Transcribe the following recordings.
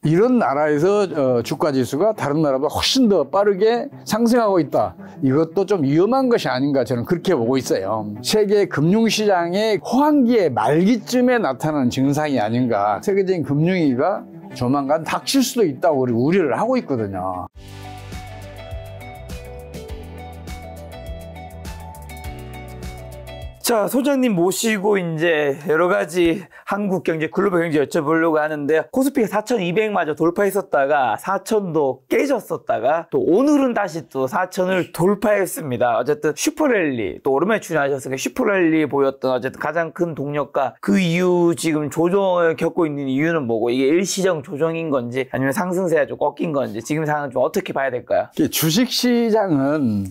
이런 나라에서 주가 지수가 다른 나라보다 훨씬 더 빠르게 상승하고 있다. 이것도 좀 위험한 것이 아닌가 저는 그렇게 보고 있어요. 세계 금융시장의 호황기의 말기쯤에 나타나는 증상이 아닌가. 세계적인 금융위기가 조만간 닥칠 수도 있다고 우리 우려를 하고 있거든요. 자, 소장님 모시고 이제 여러 가지 한국 경제, 글로벌 경제 여쭤보려고 하는데요. 코스피가 4,200마저 돌파했었다가 4,000도 깨졌었다가 또 오늘은 다시 또 4,000을 돌파했습니다. 어쨌든 슈퍼랠리, 또 오랜만에 출연하셨으니까 슈퍼랠리 보였던 어쨌든 가장 큰 동력과 그 이후 지금 조정을 겪고 있는 이유는 뭐고, 이게 일시적 조정인 건지 아니면 상승세가 좀 꺾인 건지 지금 상황은 좀 어떻게 봐야 될까요? 주식시장은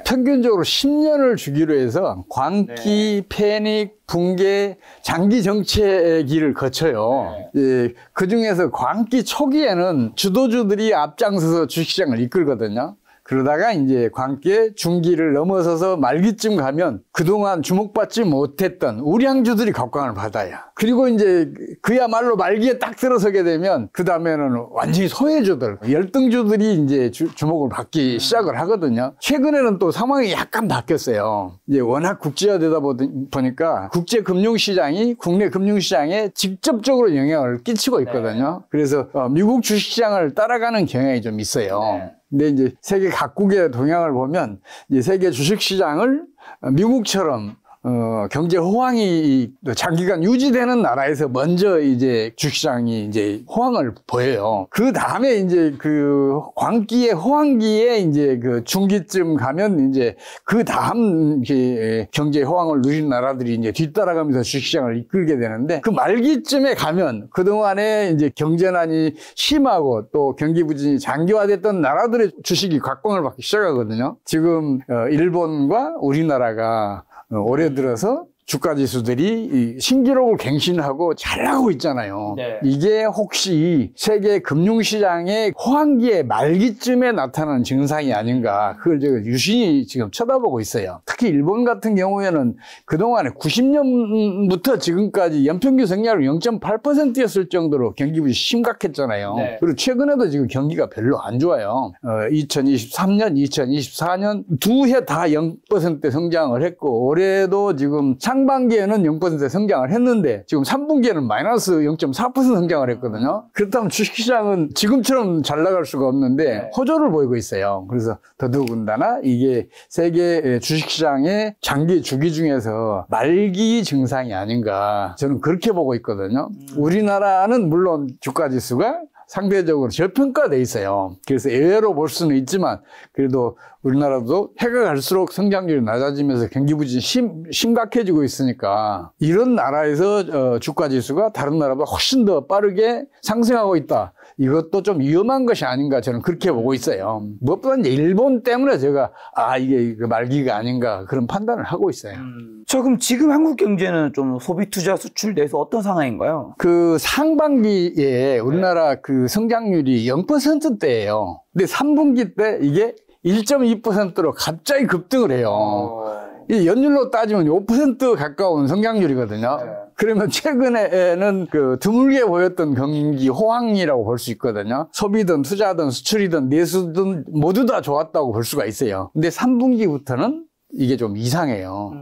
평균적으로 10년을 주기로 해서 광기, 패닉, 붕괴, 장기 정체의 길을 거쳐요. 예, 그 중에서 광기 초기에는 주도주들이 앞장서서 주식시장을 이끌거든요. 그러다가 이제 광기의 중기를 넘어서서 말기쯤 가면 그동안 주목받지 못했던 우량주들이 각광을 받아요. 그리고 이제 그야말로 말기에 딱 들어서게 되면 그 다음에는 완전히 소외주들, 열등주들이 이제 주목을 받기 시작을 하거든요. 최근에는 또 상황이 약간 바뀌었어요. 이제 워낙 국제화되다 보니까 국제 금융시장이 국내 금융시장에 직접적으로 영향을 끼치고 있거든요. 그래서 미국 주식시장을 따라가는 경향이 좀 있어요. 근데 이제 세계 각국의 동향을 보면 이제 세계 주식시장을 미국처럼 경제 호황이 장기간 유지되는 나라에서 먼저 이제 주식시장이 이제 호황을 보여요. 그 다음에 이제 그 광기의 호황기에 이제 그 중기쯤 가면 이제 그 다음 경제 호황을 누린 나라들이 이제 뒤따라가면서 주식시장을 이끌게 되는데, 그 말기쯤에 가면 그동안에 이제 경제난이 심하고 또 경기 부진이 장기화됐던 나라들의 주식이 각광을 받기 시작하거든요. 지금 일본과 우리나라가 올해 들어서 주가 지수들이 신기록을 갱신하고 잘 나가고 있잖아요. 이게 혹시 세계 금융시장의 호황기의 말기쯤에 나타나는 증상이 아닌가, 그걸 제가 유심히 지금 쳐다보고 있어요. 특히 일본 같은 경우에는 그동안에 90년부터 지금까지 연평균 성장률 0.8%였을 정도로 경기 부진이 심각했잖아요. 그리고 최근에도 지금 경기가 별로 안 좋아요. 2023년, 2024년 두 해 다 0% 성장을 했고, 올해도 지금 상반기에는 0% 성장을 했는데 지금 3분기에는 마이너스 0.4% 성장을 했거든요. 그렇다면 주식시장은 지금처럼 잘 나갈 수가 없는데 호조를 보이고 있어요. 그래서 더더군다나 이게 세계 주식시장의 장기 주기 중에서 말기 증상이 아닌가, 저는 그렇게 보고 있거든요. 우리나라는 물론 주가지수가 상대적으로 저평가돼 있어요. 그래서 예외로 볼 수는 있지만 그래도 우리나라도 해가 갈수록 성장률이 낮아지면서 경기 부진이 심각해지고 있으니까 이런 나라에서 주가지수가 다른 나라보다 훨씬 더 빠르게 상승하고 있다. 이것도 좀 위험한 것이 아닌가, 저는 그렇게 보고 있어요. 무엇보다 이제 일본 때문에 제가 이게 말기가 아닌가 그런 판단을 하고 있어요. 자, 그럼 지금 한국 경제는 좀 소비, 투자, 수출 내에서 어떤 상황인가요? 그 상반기에 우리나라 그 성장률이 0%대예요. 근데 3분기 때 이게 1.2%로 갑자기 급등을 해요. 이 연율로 따지면 5% 가까운 성장률이거든요. 그러면 최근에는 그 드물게 보였던 경기 호황이라고 볼 수 있거든요. 소비든 투자든 수출이든 내수든 모두 다 좋았다고 볼 수가 있어요. 근데 3분기부터는 이게 좀 이상해요.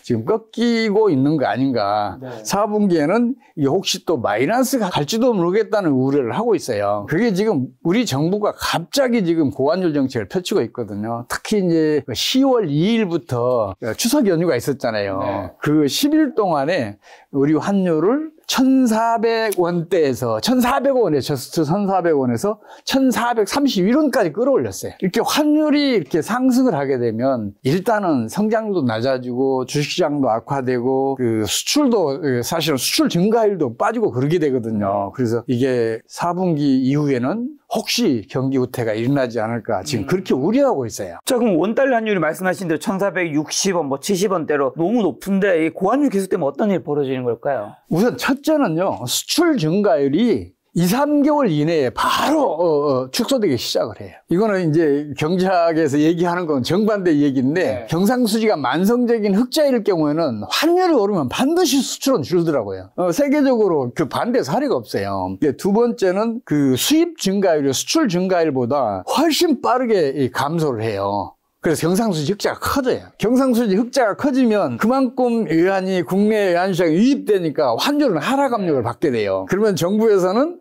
지금 꺾이고 있는 거 아닌가. 4분기에는 이게 혹시 또 마이너스가 갈지도 모르겠다는 우려를 하고 있어요. 그게 지금 우리 정부가 갑자기 지금 고환율 정책을 펼치고 있거든요. 특히 이제 10월 2일부터 추석 연휴가 있었잖아요. 그 10일 동안에 우리 환율을 1,400원대에서 1,400원에서 1,431원까지 끌어올렸어요. 이렇게 환율이 이렇게 상승을 하게 되면 일단은 성장률도 낮아지고 주식시장도 악화되고 그 수출도 사실은 수출 증가율도 빠지고 그러게 되거든요. 그래서 이게 4분기 이후에는 혹시 경기 후퇴가 일어나지 않을까 지금 그렇게 우려하고 있어요. 자, 그럼 원달러 환율이 말씀하신 대로 1,460원, 뭐 70원대로 너무 높은데 이 고환율 계속되면 어떤 일이 벌어지는 걸까요? 우선 첫째는요, 수출 증가율이 2, 3개월 이내에 바로 축소되기 시작을 해요. 이거는 이제 경제학에서 얘기하는 건 정반대 얘기인데 경상수지가 만성적인 흑자일 경우에는 환율이 오르면 반드시 수출은 줄더라고요. 세계적으로 그 반대 사례가 없어요. 두 번째는 그 수입 증가율이 수출 증가율보다 훨씬 빠르게 감소를 해요. 그래서 경상수지 흑자가 커져요. 경상수지 흑자가 커지면 그만큼 외환이 국내 외환시장에 유입되니까 환율은 하락 압력을 받게 돼요. 그러면 정부에서는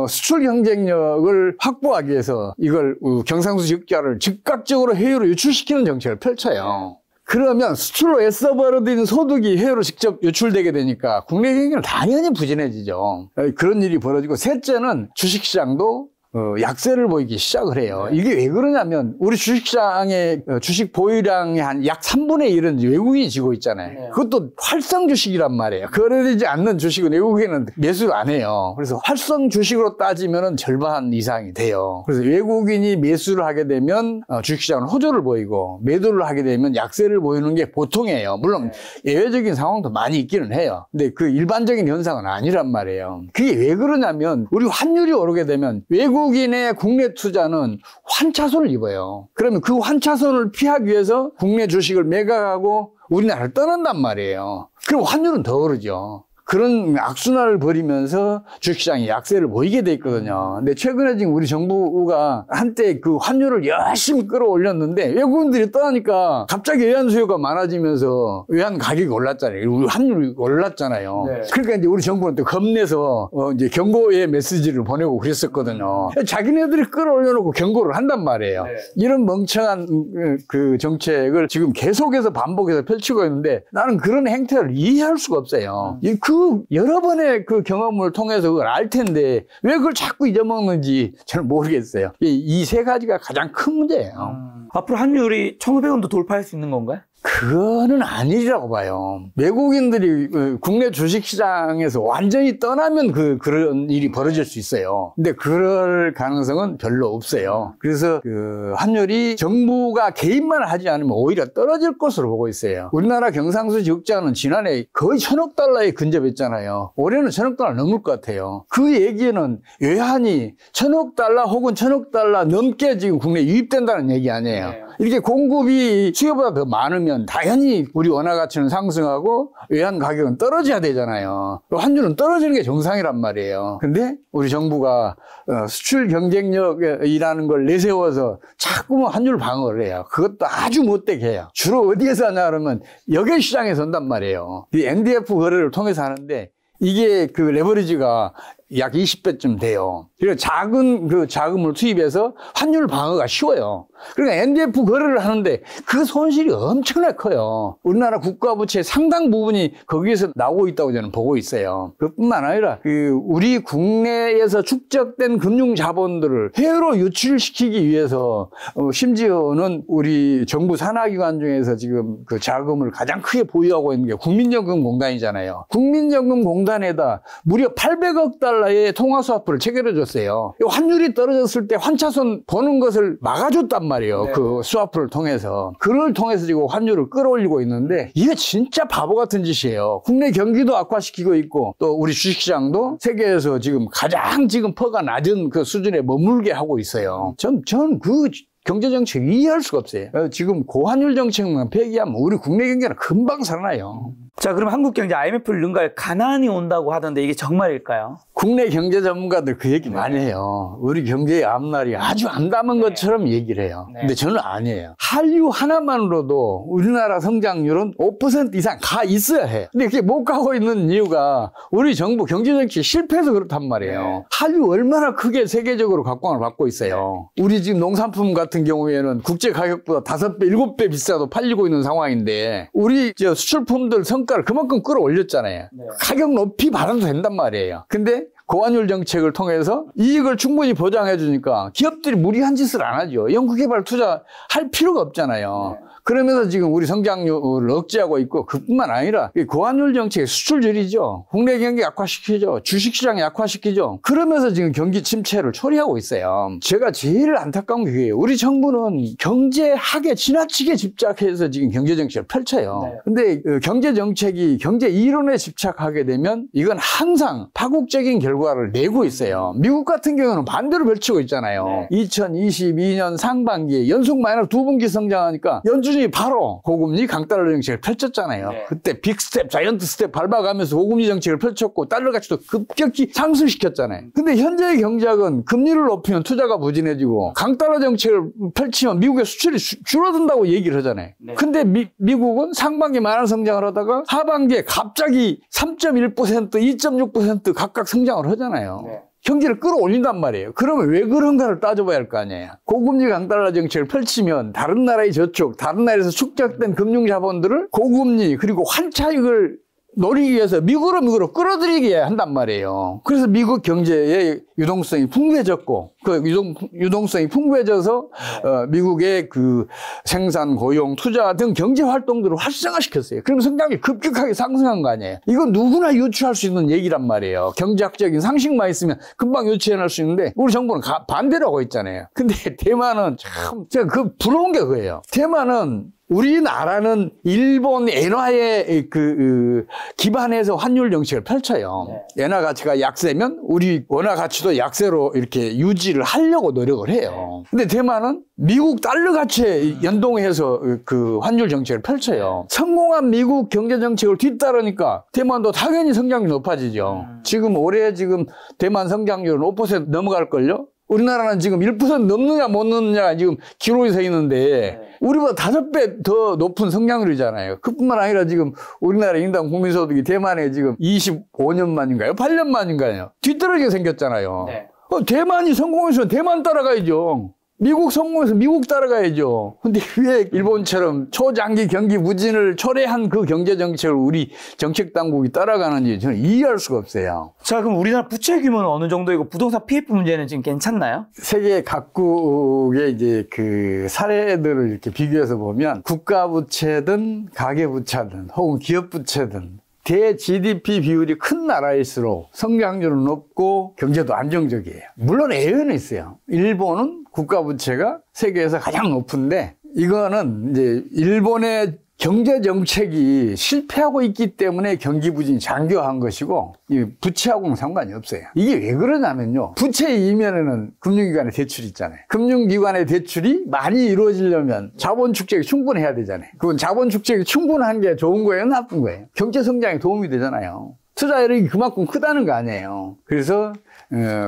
수출 경쟁력을 확보하기 위해서 이걸 경상수지 흑자를 즉각적으로 해외로 유출시키는 정책을 펼쳐요. 그러면 수출로 애써 벌어들인 소득이 해외로 직접 유출되게 되니까 국내 경기는 당연히 부진해지죠. 그런 일이 벌어지고, 셋째는 주식시장도 약세를 보이기 시작을 해요. 이게 왜 그러냐면 우리 주식시장의 주식 보유량의 한 약 3분의 1은 외국인이 지고 있잖아요. 그것도 활성 주식이란 말이에요. 거래되지 않는 주식은 외국인은 매수를 안 해요. 그래서 활성 주식으로 따지면 절반 이상이 돼요. 그래서 외국인이 매수를 하게 되면 주식시장은 호조를 보이고, 매도를 하게 되면 약세를 보이는 게 보통이에요. 물론 예외적인 상황도 많이 있기는 해요. 근데 그 일반적인 현상은 아니란 말이에요. 그게 왜 그러냐면 우리 환율이 오르게 되면 외국인의 국내 투자는 환차손을 입어요. 그러면 그 환차손을 피하기 위해서 국내 주식을 매각하고 우리나라를 떠난단 말이에요. 그럼 환율은 더 오르죠. 그런 악순환을 벌이면서 주식시장이 약세를 보이게 돼 있거든요. 근데 최근에 지금 우리 정부가 한때 그 환율을 열심히 끌어올렸는데 외국인들이 떠나니까 갑자기 외환 수요가 많아지면서 외환 가격이 올랐잖아요. 우리 환율이 올랐잖아요. 그러니까 이제 우리 정부는 또 겁내서 이제 경고의 메시지를 보내고 그랬었거든요. 자기네들이 끌어올려놓고 경고를 한단 말이에요. 이런 멍청한 그 정책을 지금 계속해서 반복해서 펼치고 있는데 나는 그런 행태를 이해할 수가 없어요. 그 여러 번의 그 경험을 통해서 그걸 알 텐데 왜 그걸 자꾸 잊어먹는지 저는 모르겠어요. 이 세 가지가 가장 큰 문제예요. 앞으로 환율이 1,500원도 돌파할 수 있는 건가요? 그거는 아니라고 봐요. 외국인들이 국내 주식시장에서 완전히 떠나면 그런 일이 벌어질 수 있어요. 근데 그럴 가능성은 별로 없어요. 그래서 그 환율이 정부가 개입만 하지 않으면 오히려 떨어질 것으로 보고 있어요. 우리나라 경상수지 흑자는 지난해 거의 1,000억 달러에 근접했잖아요. 올해는 1,000억 달러 넘을 것 같아요. 그 얘기는 외환이 1,000억 달러 혹은 1,000억 달러 넘게 지금 국내에 유입된다는 얘기 아니에요. 이렇게 공급이 수요보다 더 많으면 당연히 우리 원화 가치는 상승하고 외환 가격은 떨어져야 되잖아요. 환율은 떨어지는 게 정상이란 말이에요. 근데 우리 정부가 수출 경쟁력이라는 걸 내세워서 자꾸만 환율 방어를 해요. 그것도 아주 못되게 해요. 주로 어디에서 하냐 그러면 여객 시장에서 한단 말이에요. 이 NDF 거래를 통해서 하는데 이게 그 레버리지가 약 20배쯤 돼요. 그래서 작은 그 자금을 투입해서 환율 방어가 쉬워요. 그러니까 NDF 거래를 하는데 그 손실이 엄청나게 커요. 우리나라 국가부채의 상당 부분이 거기에서 나오고 있다고 저는 보고 있어요. 그뿐만 아니라 그 우리 국내에서 축적된 금융 자본들을 해외로 유출시키기 위해서 심지어는 우리 정부 산하기관 중에서 지금 그 자금을 가장 크게 보유하고 있는 게 국민연금공단이잖아요. 국민연금공단에다 무려 800억 달러의 통화스와프를 체결해줬어요. 환율이 떨어졌을 때 환차손 보는 것을 막아줬단 말이에요. 그 스와프를 통해서. 그걸 통해서 지금 환율을 끌어올리고 있는데 이게 진짜 바보 같은 짓이에요. 국내 경기도 악화시키고 있고 또 우리 주식시장도 세계에서 지금 가장 지금 퍼가 낮은 그 수준에 머물게 하고 있어요. 전 그 경제정책 이해할 수가 없어요. 지금 고환율 정책만 폐기하면 우리 국내 경제는 금방 살아나요. 자, 그럼 한국 경제 IMF를 능가할 가난이 온다고 하던데 이게 정말일까요? 국내 경제 전문가들 그 얘기 많이 해요. 우리 경제의 앞날이 아주 암담한 것처럼 얘기를 해요. 근데 저는 아니에요. 한류 하나만으로도 우리나라 성장률은 5% 이상 가 있어야 해요. 근데 그게 못 가고 있는 이유가 우리 정부 경제정책이 실패해서 그렇단 말이에요. 한류 얼마나 크게 세계적으로 각광을 받고 있어요. 우리 지금 농산품 같은 경우에는 국제 가격보다 5배, 7배 비싸도 팔리고 있는 상황인데 우리 수출품들 성과를 그만큼 끌어올렸잖아요. 가격 높이 받아도 된단 말이에요. 근데 고환율 정책을 통해서 이익을 충분히 보장해 주니까 기업들이 무리한 짓을 안 하죠. 연구개발 투자할 필요가 없잖아요. 그러면서 지금 우리 성장률을 억제하고 있고, 그뿐만 아니라 고환율 정책의 수출줄이죠. 국내 경기 약화시키죠. 주식시장 약화시키죠. 그러면서 지금 경기 침체를 초래하고 있어요. 제가 제일 안타까운 게 그게요. 우리 정부는 경제학에 지나치게 집착해서 지금 경제정책을 펼쳐요. 네. 근데 경제정책이 경제 이론에 집착하게 되면 이건 항상 파국적인 결과를 내고 있어요. 미국 같은 경우는 반대로 펼치고 있잖아요. 2022년 상반기에 연속 마이너스 2분기 성장하니까 연준이 바로 고금리 강달러 정책을 펼쳤잖아요. 그때 빅스텝, 자이언트 스텝 밟아가면서 고금리 정책을 펼쳤고 달러 가치도 급격히 상승시켰잖아요. 근데 현재의 경제학은 금리를 높이면 투자가 부진해지고 강달러 정책을 펼치면 미국의 수출이 줄어든다고 얘기를 하잖아요. 근데 미국은 상반기 마이너스 성장을 하다가 하반기에 갑자기 3.1%, 2.6% 각각 성장을 하잖아요. 경기를 끌어올린단 말이에요. 그러면 왜 그런가를 따져봐야 할 거 아니에요. 고금리 강달러 정책을 펼치면 다른 나라의 저축, 다른 나라에서 축적된 금융자본들을 고금리 그리고 환차익을 노리기 위해서 미국으로 끌어들이게 한단 말이에요. 그래서 미국 경제의 유동성이 풍부해졌고, 그 유동성이 풍부해져서 미국의 그 생산, 고용, 투자 등 경제 활동들을 활성화시켰어요. 그럼 성장이 급격하게 상승한 거 아니에요. 이건 누구나 유추할 수 있는 얘기란 말이에요. 경제학적인 상식만 있으면 금방 유추해낼 수 있는데 우리 정부는 반대로 하고 있잖아요. 근데 대만은 참 제가 부러운 게 그거예요. 대만은 우리나라는 일본 엔화에 기반해서 환율 정책을 펼쳐요. 엔화 가치가 약세면 우리 원화 가치도 약세로 이렇게 유지를 하려고 노력을 해요. 근데 대만은 미국 달러 가치에 연동해서 그 환율 정책을 펼쳐요. 성공한 미국 경제 정책을 뒤따르니까 대만도 당연히 성장률이 높아지죠. 지금 올해 대만 성장률은 5% 넘어갈걸요? 우리나라는 지금 1% 넘느냐 못 넘느냐 지금 기로에 서 있는데 우리보다 5배 더 높은 성장률이잖아요. 그뿐만 아니라 지금 우리나라 인당 국민소득이 대만에 지금 25년 만인가요? 8년 만인가요? 뒤떨어지게 생겼잖아요. 대만이 성공해서 대만 따라가야죠. 미국 성공해서 미국 따라가야죠. 근데 왜 일본처럼 초장기 경기 부진을 초래한 그 경제 정책을 우리 정책 당국이 따라가는지 저는 이해할 수가 없어요. 자, 그럼 우리나라 부채 규모는 어느 정도이고 부동산 PF 문제는 지금 괜찮나요? 세계 각국의 이제 그 사례들을 이렇게 비교해서 보면 국가 부채든 가계 부채든 혹은 기업 부채든 대 GDP 비율이 큰 나라일수록 성장률은 높고 경제도 안정적이에요. 물론 예외는 있어요. 일본은 국가 부채가 세계에서 가장 높은데 이거는 이제 일본의 경제 정책이 실패하고 있기 때문에 경기 부진이 장기화한 것이고 이 부채하고는 상관이 없어요. 이게 왜 그러냐면요. 부채 이면에는 금융기관의 대출이 있잖아요. 금융기관의 대출이 많이 이루어지려면 자본 축적이 충분해야 되잖아요. 그건 자본 축적이 충분한 게 좋은 거예요? 나쁜 거예요? 경제 성장에 도움이 되잖아요. 투자율이 그만큼 크다는 거 아니에요. 그래서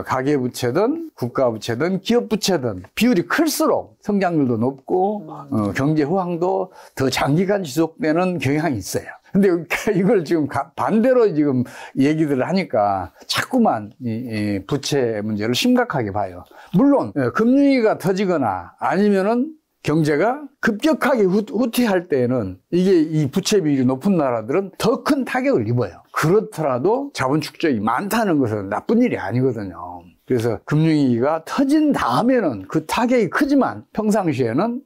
가계부채든 국가부채든 기업부채든 비율이 클수록 성장률도 높고 경제 호황도 더 장기간 지속되는 경향이 있어요. 근데 이걸 지금 반대로 지금 얘기들을 하니까 자꾸만 이 부채 문제를 심각하게 봐요. 물론 금융위기가 터지거나 아니면은 경제가 급격하게 후퇴할 때에는 이게 이 부채 비율이 높은 나라들은 더 큰 타격을 입어요. 그렇더라도 자본 축적이 많다는 것은 나쁜 일이 아니거든요. 그래서 금융위기가 터진 다음에는 그 타격이 크지만 평상시에는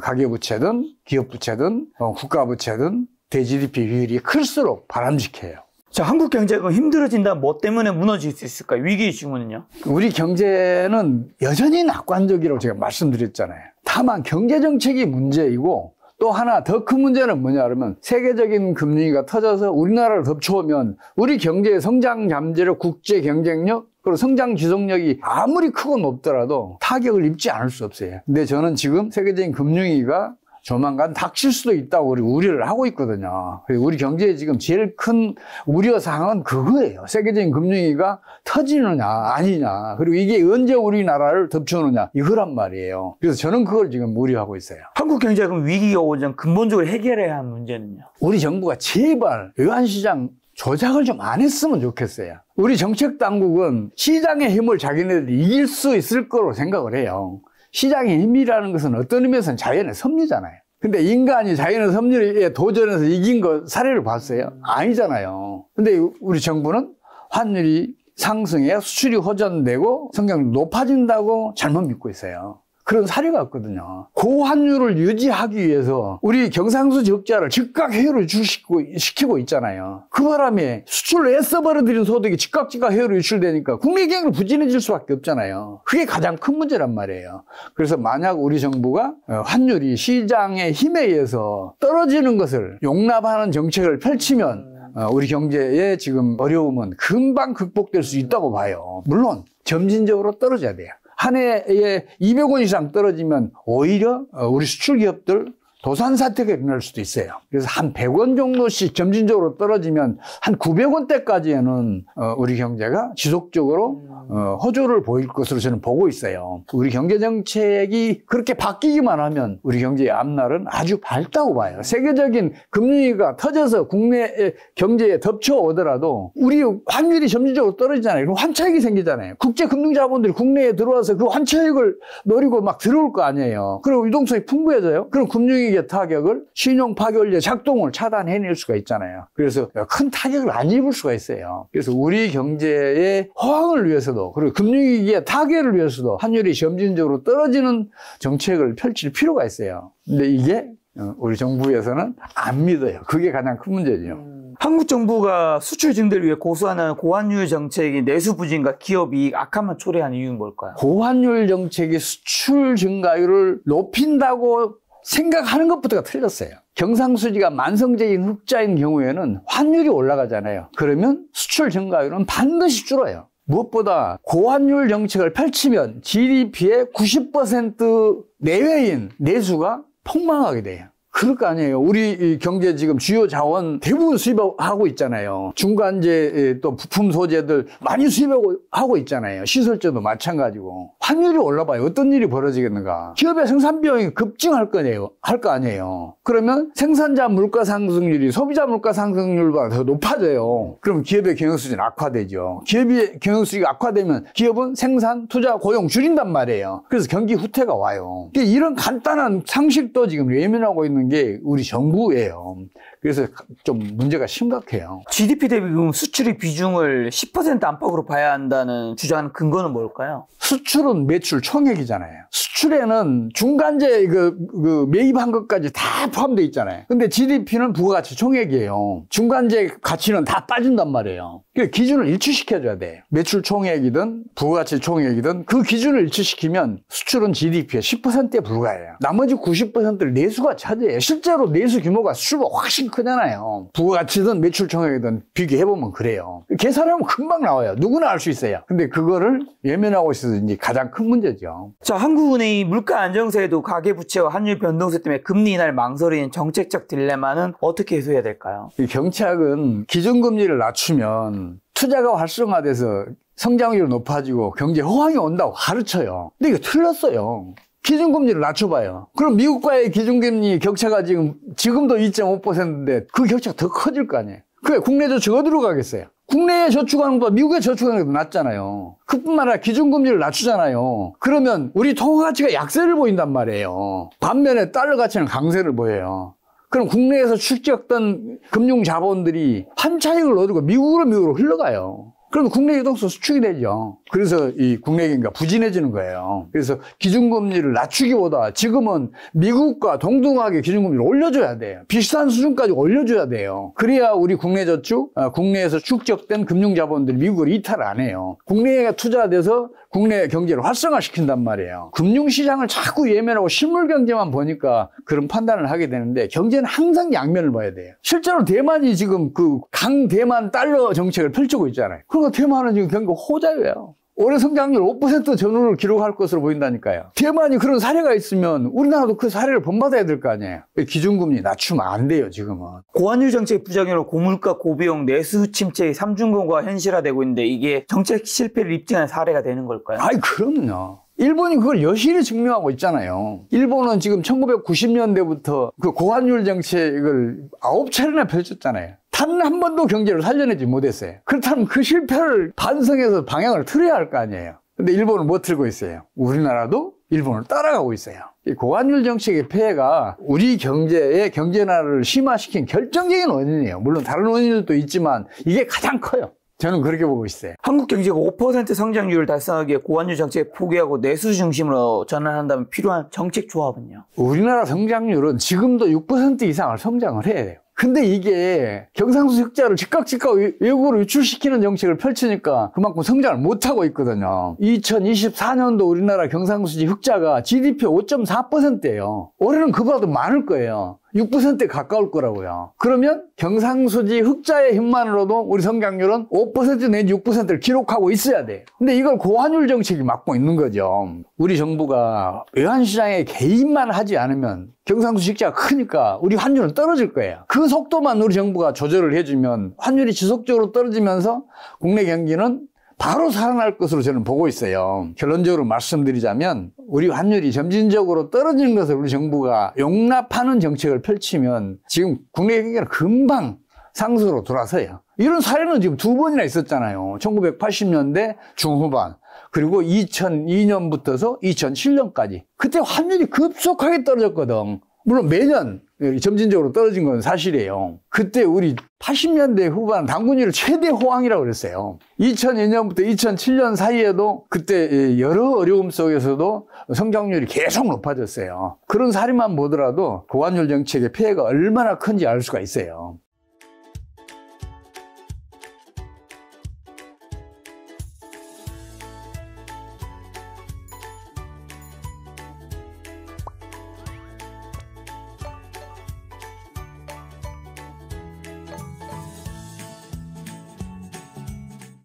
가계부채든 기업부채든 국가부채든 대-GDP 비율이 클수록 바람직해요. 자, 한국 경제가 힘들어진다면 뭐 때문에 무너질 수 있을까요? 위기 징후는요? 우리 경제는 여전히 낙관적이라고 제가 말씀드렸잖아요. 다만 경제정책이 문제이고 또 하나 더 큰 문제는 뭐냐 그러면 세계적인 금리가 터져서 우리나라를 덮쳐오면 우리 경제의 성장 잠재력, 국제 경쟁력 그리고 성장 지속력이 아무리 크고 높더라도 타격을 입지 않을 수 없어요. 근데 저는 지금 세계적인 금융위기가 조만간 닥칠 수도 있다고 우려를 하고 있거든요. 우리 경제에 지금 제일 큰 우려사항은 그거예요. 세계적인 금융위기가 터지느냐 아니냐 그리고 이게 언제 우리나라를 덮쳐오느냐 이거란 말이에요. 그래서 저는 그걸 지금 우려하고 있어요. 한국 경제가 그럼 위기가 오전 근본적으로 해결해야 하는 문제는요? 우리 정부가 제발 외환시장 조작을 좀 안 했으면 좋겠어요. 우리 정책당국은 시장의 힘을 자기네들이 이길 수 있을 거로 생각을 해요. 시장의 힘이라는 것은 어떤 의미에서는 자연의 섭리잖아요. 근데 인간이 자연의 섭리에 도전해서 이긴 거 사례를 봤어요? 아니잖아요. 근데 우리 정부는 환율이 상승해야 수출이 호전되고 성장률이 높아진다고 잘못 믿고 있어요. 그런 사례가 없거든요. 고환율을 유지하기 위해서 우리 경상수 적자를 즉각 해외로 유출시키고 있잖아요. 그 바람에 수출로 애써 벌어들인 소득이 즉각 해외로 유출되니까 국내 경기가 부진해질 수밖에 없잖아요. 그게 가장 큰 문제란 말이에요. 그래서 만약 우리 정부가 환율이 시장의 힘에 의해서 떨어지는 것을 용납하는 정책을 펼치면 우리 경제의 지금 어려움은 금방 극복될 수 있다고 봐요. 물론 점진적으로 떨어져야 돼요. 한 해에 200원 이상 떨어지면 오히려 우리 수출 기업들 도산 사태가 일어날 수도 있어요. 그래서 한 100원 정도씩 점진적으로 떨어지면 한 900원대까지는 우리 경제가 지속적으로 호조를 보일 것으로 저는 보고 있어요. 우리 경제 정책이 그렇게 바뀌기만 하면 우리 경제의 앞날은 아주 밝다고 봐요. 세계적인 금융위기가 터져서 국내 경제에 덮쳐오더라도 우리 환율이 점진적으로 떨어지잖아요. 그럼 환차익이 생기잖아요. 국제 금융자본들이 국내에 들어와서 그 환차익을 노리고 막 들어올 거 아니에요. 그리고 유동성이 풍부해져요. 그럼 금융위기 타격을 신용 파괴원리의 작동을 차단해낼 수가 있잖아요. 그래서 큰 타격을 안 입을 수가 있어요. 그래서 우리 경제의 호황을 위해서도 그리고 금융위기의 타격을 위해서도 환율이 점진적으로 떨어지는 정책을 펼칠 필요가 있어요. 근데 이게 우리 정부에서는 안 믿어요. 그게 가장 큰 문제죠. 한국 정부가 수출 증대를 위해 고수하는 고환율 정책이 내수 부진과 기업 이익 악화만 초래하는 이유는 뭘까요? 고환율 정책이 수출 증가율을 높인다고 생각하는 것부터가 틀렸어요. 경상수지가 만성적인 흑자인 경우에는 환율이 올라가잖아요. 그러면 수출 증가율은 반드시 줄어요. 무엇보다 고환율 정책을 펼치면 GDP의 90% 내외인 내수가 폭망하게 돼요. 그럴 거 아니에요. 우리 경제 지금 주요 자원 대부분 수입하고 있잖아요. 중간재 또 부품 소재들 많이 수입하고 있잖아요. 시설재도 마찬가지고. 환율이 올라봐요. 어떤 일이 벌어지겠는가. 기업의 생산 비용이 급증할 거 아니에요. 그러면 생산자 물가 상승률이 소비자 물가 상승률보다 더 높아져요. 그럼 기업의 경영수지는 악화되죠. 기업의 경영수지가 악화되면 기업은 생산, 투자, 고용 줄인단 말이에요. 그래서 경기 후퇴가 와요. 이런 간단한 상식도 지금 예민하고 있는 게 우리 정부예요. 그래서 좀 문제가 심각해요. GDP 대비 수출의 비중을 10% 안팎으로 봐야 한다는 주장하는 근거는 뭘까요? 수출은 매출 총액이잖아요. 수출에는 중간재 매입한 것까지 다 포함되어 있잖아요. 근데 GDP는 부가가치 총액이에요. 중간재 가치는 다 빠진단 말이에요. 그러니까 기준을 일치시켜줘야 돼요. 매출 총액이든 부가가치 총액이든 그 기준을 일치시키면 수출은 GDP의 10%에 불과해요. 나머지 90%를 내수가 차지해요. 실제로 내수 규모가 수출보다 훨씬 크잖아요. 부가가치든 매출 총액이든 비교해보면 그래요. 계산하면 금방 나와요. 누구나 알 수 있어요. 근데 그거를 외면하고 있어서 이제 가장 큰 문제죠. 자, 한국은행이 물가 안정세에도 가계부채와 환율 변동세 때문에 금리 인하를 망설이는 정책적 딜레마는 어떻게 해소해야 될까요? 이 경착은 기준금리를 낮추면 투자가 활성화돼서 성장률이 높아지고 경제 호황이 온다고 가르쳐요. 근데 이거 틀렸어요. 기준금리를 낮춰봐요. 그럼 미국과의 기준금리 격차가 지금도 2.5%인데 그 격차가 더 커질 거 아니에요. 그래, 국내 저축 어디로 가겠어요? 국내에 저축하는 것보다 미국에 저축하는 게 더 낫잖아요. 그뿐만 아니라 기준금리를 낮추잖아요. 그러면 우리 통화가치가 약세를 보인단 말이에요. 반면에 달러 가치는 강세를 보여요. 그럼 국내에서 축적된 금융자본들이 환차익을 얻고 미국으로 흘러가요. 그럼 국내 유동성 수축이 되죠. 그래서 이 국내 경기가 부진해지는 거예요. 그래서 기준금리를 낮추기보다 지금은 미국과 동등하게 기준금리를 올려줘야 돼요. 비슷한 수준까지 올려줘야 돼요. 그래야 우리 국내 저축, 국내에서 축적된 금융자본들이 미국으로 이탈을 안 해요. 국내에 투자돼서 국내 경제를 활성화시킨단 말이에요. 금융시장을 자꾸 예면하고 실물경제만 보니까 그런 판단을 하게 되는데 경제는 항상 양면을 봐야 돼요. 실제로 대만이 지금 그 강대만 달러 정책을 펼치고 있잖아요. 그러니까 대만은 지금 경기가 호자예요. 올해 성장률 5% 전후를 기록할 것으로 보인다니까요. 대만이 그런 사례가 있으면 우리나라도 그 사례를 본받아야 될 거 아니에요. 기준금리 낮추면 안 돼요, 지금은. 고환율 정책 부작용으로 고물가, 고비용, 내수 침체의 삼중고가 현실화되고 있는데 이게 정책 실패를 입증한 사례가 되는 걸까요? 아이, 그럼요. 일본이 그걸 여실히 증명하고 있잖아요. 일본은 지금 1990년대부터 그 고환율 정책을 9차례나 펼쳤잖아요. 단 한 번도 경제를 살려내지 못했어요. 그렇다면 그 실패를 반성해서 방향을 틀어야 할 거 아니에요. 근데 일본은 뭐 틀고 있어요? 우리나라도 일본을 따라가고 있어요. 이 고환율 정책의 폐해가 우리 경제의 경제난을 심화시킨 결정적인 원인이에요. 물론 다른 원인들도 있지만 이게 가장 커요. 저는 그렇게 보고 있어요. 한국 경제가 5% 성장률을 달성하기 위해 고환율 정책을 포기하고 내수 중심으로 전환한다면 필요한 정책 조합은요? 우리나라 성장률은 지금도 6% 이상을 성장을 해야 돼요. 근데 이게 경상수지 흑자를 즉각 외국으로 유출시키는 정책을 펼치니까 그만큼 성장을 못하고 있거든요. 2024년도 우리나라 경상수지 흑자가 GDP 5.4%예요. 올해는 그보다도 많을 거예요. 6%에 가까울 거라고요. 그러면 경상수지 흑자의 힘만으로도 우리 성장률은 5% 내지 6%를 기록하고 있어야 돼. 근데 이걸 고환율 정책이 막고 있는 거죠. 우리 정부가 외환시장에 개입만 하지 않으면 경상수지 흑자가 크니까 우리 환율은 떨어질 거예요. 그 속도만 우리 정부가 조절을 해주면 환율이 지속적으로 떨어지면서 국내 경기는 바로 살아날 것으로 저는 보고 있어요. 결론적으로 말씀드리자면 우리 환율이 점진적으로 떨어지는 것을 우리 정부가 용납하는 정책을 펼치면 지금 국내 경기는 금방 상승으로 돌아서요. 이런 사례는 지금 2번이나 있었잖아요. 1980년대 중후반 그리고 2002년부터서 2007년까지. 그때 환율이 급속하게 떨어졌거든. 물론 매년 점진적으로 떨어진 건 사실이에요. 그때 우리 80년대 후반 당군율 최대 호황이라고 그랬어요. 2002년부터 2007년 사이에도 그때 여러 어려움 속에서도 성장률이 계속 높아졌어요. 그런 사례만 보더라도 고환율 정책의 폐해가 얼마나 큰지 알 수가 있어요.